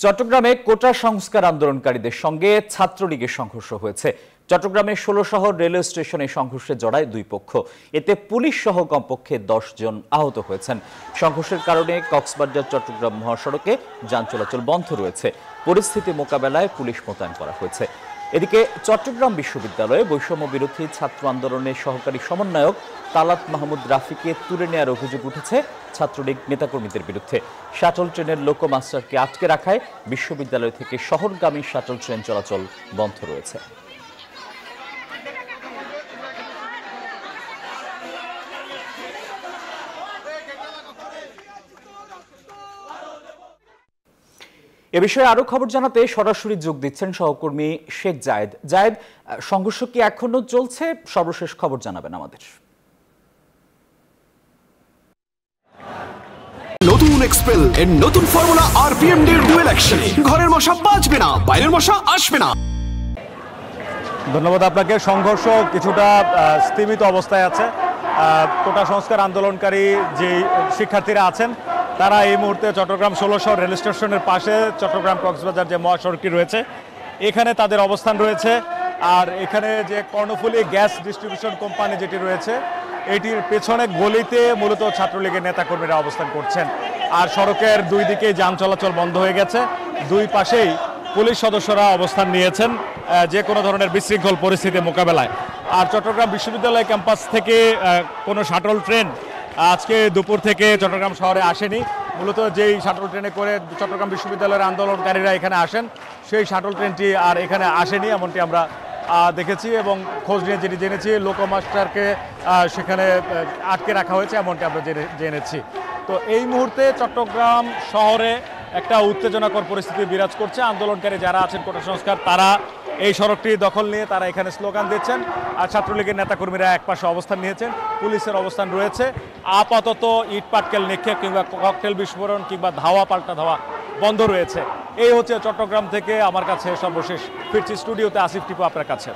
চট্টগ্রামে কোটা সংস্কার আন্দোলনকারীদের সঙ্গে ছাত্রলীগের সংঘর্ষ হয়েছে। চট্টগ্রামের ১৬ শহর রেলওয়ে স্টেশনে সংঘর্ষে জড়ায় দুই পক্ষ। এতে পুলিশ সহ কমপক্ষে ১০ জন আহত হয়েছেন। সংঘর্ষের কারণে কক্সবাজার চট্টগ্রাম মহাসড়কে যান চলাচল বন্ধ রয়েছে। পরিস্থিতি মোকাবেলায় পুলিশ মোতায়েন করা হয়েছে। এদিকে চট্টগ্রাম বিশ্ববিদ্যালয়ে বৈষম্য বিরোধী ছাত্র আন্দোলনের সহকারী সমন্বয়ক তালাত মাহমুদ রাফিকে তুলে নেওয়ার অভিযোগ উঠেছে ছাত্রলীগ নেতাকর্মীদের বিরুদ্ধে। শাটল ট্রেনের লোকোমাস্টারকে আটকে রাখায় বিশ্ববিদ্যালয় থেকে শহরগামী শাটল ট্রেন চলাচল বন্ধ রয়েছে। এ বিষয়ে আরো খবর জানাতে সরাসরি যোগ দিচ্ছেন সহকর্মী শেখ জায়েদ। জায়েদ, সংঘর্ষ কি এখনো চলছে? সর্বশেষ খবর জানাবেন আমাদের। নতুন এক্সপেল এর নতুন ফর্মুলা আরপিএম এর ডুয়েল অ্যাকশন। ঘরের মশা বাঁচবে না, বাইরের মশা আসবে না। ধন্যবাদ আপনাকে। সংঘর্ষ কিছুটা স্থিমিত অবস্থায় আছে। কোটা সংস্কার আন্দোলনকারী যে শিক্ষার্থীরা আছেন তারা এই মুহূর্তে চট্টগ্রাম ১৬ শহর রেল স্টেশনের পাশে চট্টগ্রাম কক্সবাজার যে মহাসড়কটি রয়েছে এখানে তাদের অবস্থান রয়েছে। আর এখানে যে কর্ণফুলী গ্যাস ডিস্ট্রিবিউশন কোম্পানি যেটি রয়েছে এটির পেছনে গলিতে মূলত ছাত্রলীগের নেতাকর্মীরা অবস্থান করছেন। আর সড়কের দুই দিকে যান চলাচল বন্ধ হয়ে গেছে। দুই পাশেই পুলিশ সদস্যরা অবস্থান নিয়েছেন যে কোনো ধরনের বিশৃঙ্খল পরিস্থিতি মোকাবেলায়। আর চট্টগ্রাম বিশ্ববিদ্যালয় ক্যাম্পাস থেকে কোনো শাটল ট্রেন আজকে দুপুর থেকে চট্টগ্রাম শহরে আসেনি। মূলত যেই শাটল ট্রেনে করে চট্টগ্রাম বিশ্ববিদ্যালয়ের আন্দোলনকারীরা এখানে আসেন সেই শাটল ট্রেনটি আর এখানে আসেনি, এমনটি আমরা দেখেছি এবং খোঁজ নিয়ে যেটি জেনেছি লোকোমাস্টারকে সেখানে আটকে রাখা হয়েছে এমনটি আমরা জেনেছি। তো এই মুহূর্তে চট্টগ্রাম শহরে একটা উত্তেজনাকর পরিস্থিতি বিরাজ করছে। আন্দোলনকারী যারা আছেন কোটা সংস্কার তারা এই সড়কটি দখল নিয়ে তারা এখানে স্লোগান দিচ্ছেন। আর ছাত্রলীগের নেতাকর্মীরা একপাশে অবস্থান নিয়েছেন, পুলিশের অবস্থান রয়েছে। আপাতত ইট পাটকেল নিক্ষেপ কিংবা ককটেল বিস্ফোরণ কিংবা ধাওয়া পাল্টা ধাওয়া বন্ধ রয়েছে। এই হচ্ছে চট্টগ্রাম থেকে আমার কাছে সর্বশেষ। ফিরছি স্টুডিওতে, আসিফ টিপু আপনার কাছে।